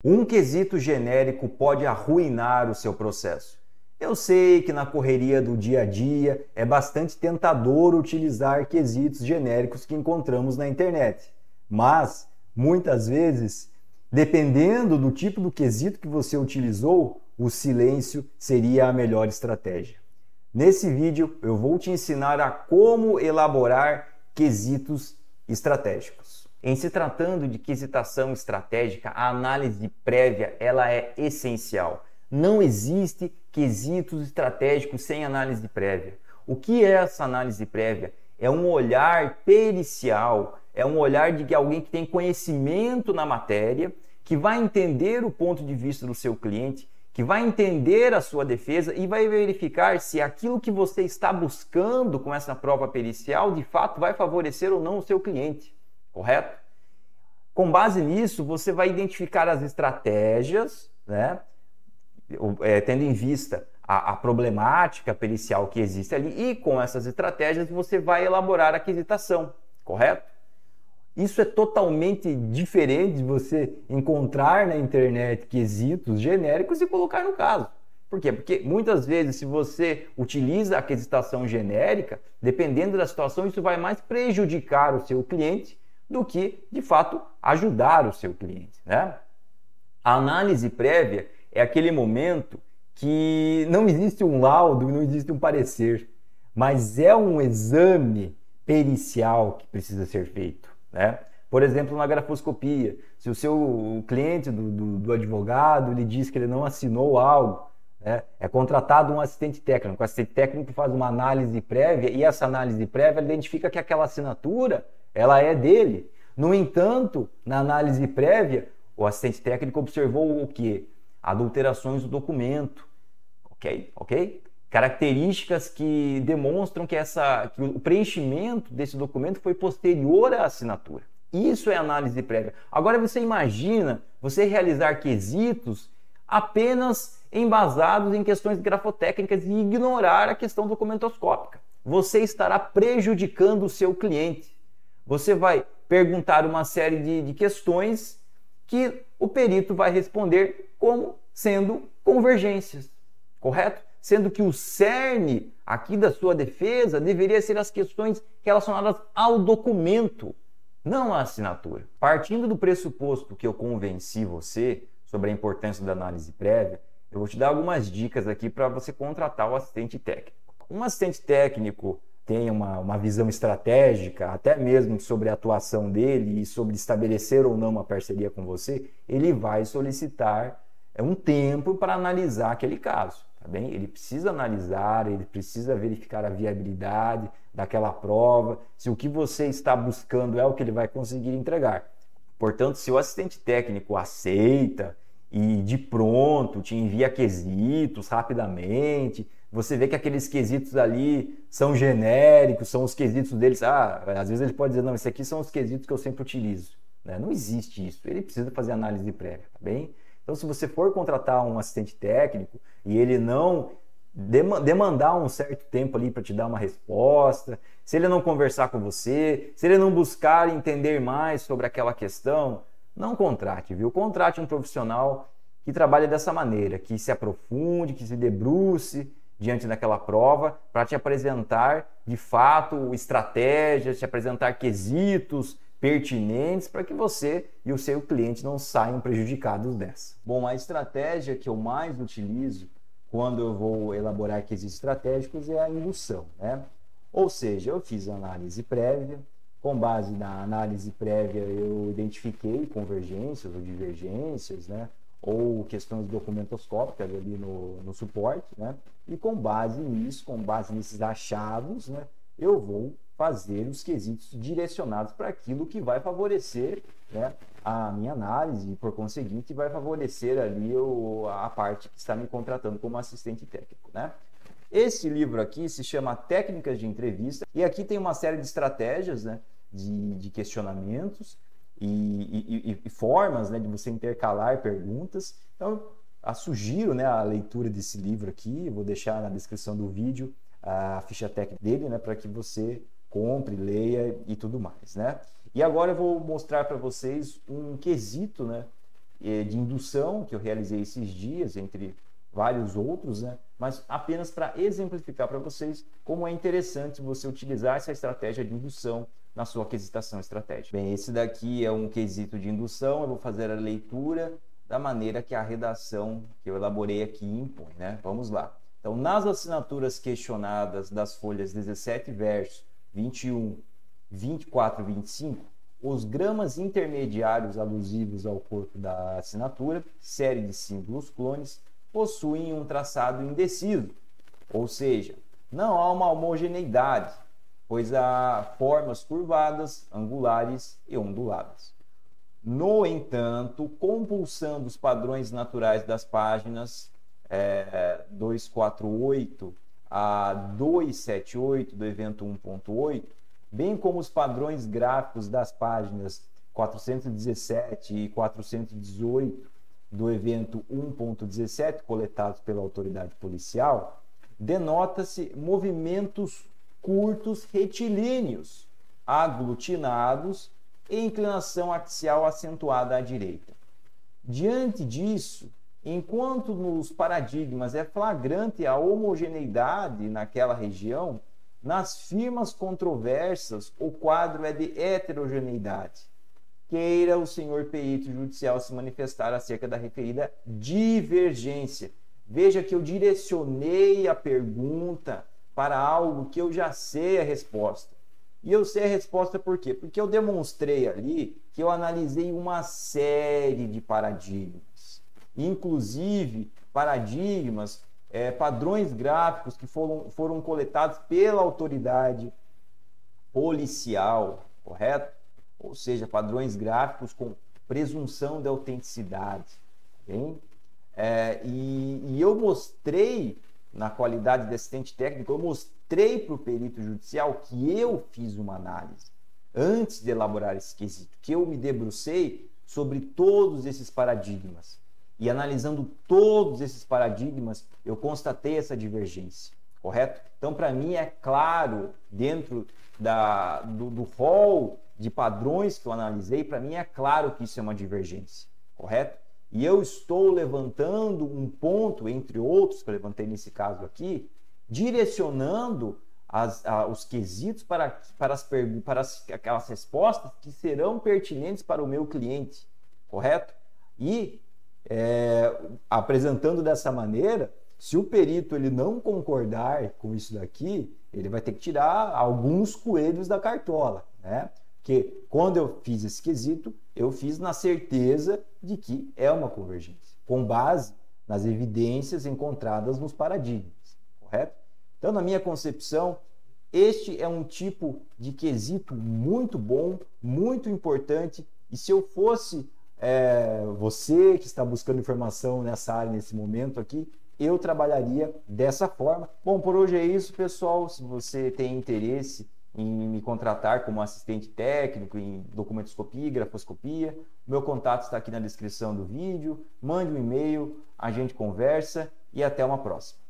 Um quesito genérico pode arruinar o seu processo. Eu sei que na correria do dia a dia é bastante tentador utilizar quesitos genéricos que encontramos na internet, mas muitas vezes, dependendo do tipo do quesito que você utilizou, o silêncio seria a melhor estratégia. Nesse vídeo eu vou te ensinar a como elaborar quesitos estratégicos. Em se tratando de quesitação estratégica, a análise prévia ela é essencial. Não existe quesitos estratégicos sem análise prévia. O que é essa análise prévia? É um olhar pericial, é um olhar de alguém que tem conhecimento na matéria, que vai entender o ponto de vista do seu cliente, que vai entender a sua defesa e vai verificar se aquilo que você está buscando com essa prova pericial de fato vai favorecer ou não o seu cliente. Correto? Com base nisso, você vai identificar as estratégias, né? Tendo em vista a problemática pericial que existe ali, e com essas estratégias você vai elaborar a quesitação, correto? Isso é totalmente diferente de você encontrar na internet quesitos genéricos e colocar no caso. Por quê? Porque muitas vezes, se você utiliza a quesitação genérica, dependendo da situação, isso vai mais prejudicar o seu cliente do que, de fato, ajudar o seu cliente, né? A análise prévia é aquele momento que não existe um laudo, não existe um parecer, mas é um exame pericial que precisa ser feito, né? Por exemplo, na grafoscopia, se o seu cliente do advogado lhe diz que ele não assinou algo, né, é contratado um assistente técnico. O assistente técnico faz uma análise prévia e essa análise prévia identifica que aquela assinatura ela é dele. No entanto, na análise prévia, o assistente técnico observou o quê? Adulterações do documento, ok? Características que demonstram que o preenchimento desse documento foi posterior à assinatura. Isso é análise prévia. Agora você imagina você realizar quesitos apenas embasados em questões grafotécnicas e ignorar a questão documentoscópica. Você estará prejudicando o seu cliente. Você vai perguntar uma série de questões que o perito vai responder como sendo convergências, correto? Sendo que o cerne aqui da sua defesa deveria ser as questões relacionadas ao documento, não à assinatura. Partindo do pressuposto que eu convenci você sobre a importância da análise prévia, eu vou te dar algumas dicas aqui para você contratar o assistente técnico. Um assistente técnico tem uma visão estratégica, até mesmo sobre a atuação dele e sobre estabelecer ou não uma parceria com você, ele vai solicitar um tempo para analisar aquele caso, tá bem? Ele precisa analisar, ele precisa verificar a viabilidade daquela prova, se o que você está buscando é o que ele vai conseguir entregar. Portanto, se o assistente técnico aceita e de pronto te envia quesitos rapidamente, você vê que aqueles quesitos ali são genéricos, são os quesitos deles. Às vezes ele pode dizer, não, esses aqui são os quesitos que eu sempre utilizo, né? Não existe isso, ele precisa fazer análise prévia, tá bem? Então, se você for contratar um assistente técnico e ele não demandar um certo tempo ali para te dar uma resposta, se ele não conversar com você, se ele não buscar entender mais sobre aquela questão, não contrate, viu? Contrate um profissional que trabalhe dessa maneira, que se aprofunde, que se debruce diante daquela prova para te apresentar, de fato, estratégias, te apresentar quesitos pertinentes para que você e o seu cliente não saiam prejudicados dessa. Bom, a estratégia que eu mais utilizo quando eu vou elaborar quesitos estratégicos é a indução, né? Ou seja, eu fiz a análise prévia, com base na análise prévia eu identifiquei convergências ou divergências, né? Ou questões documentoscópicas ali no suporte, né? E com base nisso, com base nesses achados, né, eu vou fazer os quesitos direcionados para aquilo que vai favorecer, né, a minha análise e, por conseguinte, vai favorecer ali a parte que está me contratando como assistente técnico, né? Esse livro aqui se chama Técnicas de Entrevista e aqui tem uma série de estratégias, né, de questionamentos e formas, né, de você intercalar perguntas. Então, sugiro, né, a leitura desse livro aqui. Eu vou deixar na descrição do vídeo a ficha técnica dele, né, para que você compre, leia e tudo mais, né? E agora eu vou mostrar para vocês um quesito, né, de indução que eu realizei esses dias, entre vários outros, né? Mas apenas para exemplificar para vocês como é interessante você utilizar essa estratégia de indução na sua aquisitação estratégica. Bem, esse daqui é um quesito de indução, eu vou fazer a leitura da maneira que a redação que eu elaborei aqui impõe, né? Vamos lá. Então, nas assinaturas questionadas das folhas 17 verso 21, 24 e 25, os gramas intermediários alusivos ao corpo da assinatura, série de símbolos clones, possuem um traçado indeciso, ou seja, não há uma homogeneidade, pois há formas curvadas, angulares e onduladas. No entanto, compulsando os padrões naturais das páginas 248 a 278 do evento 1.8, bem como os padrões gráficos das páginas 417 e 418 do evento 1.17, coletados pela autoridade policial, denota-se movimentos curtos retilíneos, aglutinados e inclinação axial acentuada à direita. Diante disso, enquanto nos paradigmas é flagrante a homogeneidade naquela região, nas firmas controversas o quadro é de heterogeneidade. Queira o senhor perito judicial se manifestar acerca da referida divergência. Veja que eu direcionei a pergunta para algo que eu já sei a resposta. E eu sei a resposta por quê? Porque eu demonstrei ali que eu analisei uma série de paradigmas. Inclusive, paradigmas, padrões gráficos que foram coletados pela autoridade policial, correto? Ou seja, padrões gráficos com presunção de autenticidade. Bem? E eu mostrei, na qualidade de assistente técnico, eu mostrei para o perito judicial que eu fiz uma análise antes de elaborar esse quesito, que eu me debrucei sobre todos esses paradigmas. E analisando todos esses paradigmas, eu constatei essa divergência, correto? Então, para mim, é claro, dentro do rol de padrões que eu analisei, para mim é claro que isso é uma divergência, correto? E eu estou levantando um ponto, entre outros que eu levantei nesse caso aqui, direcionando os quesitos para aquelas respostas que serão pertinentes para o meu cliente, correto? E apresentando dessa maneira, se o perito ele não concordar com isso daqui, ele vai ter que tirar alguns coelhos da cartola, né? Porque quando eu fiz esse quesito, eu fiz na certeza de que é uma convergência, com base nas evidências encontradas nos paradigmas, correto? Então, na minha concepção, este é um tipo de quesito muito bom, muito importante, e se eu fosse você que está buscando informação nessa área, nesse momento aqui, eu trabalharia dessa forma. Bom, por hoje é isso, pessoal. Se você tem interesse em me contratar como assistente técnico em documentoscopia, grafoscopia, meu contato está aqui na descrição do vídeo. Mande um e-mail, a gente conversa e até uma próxima.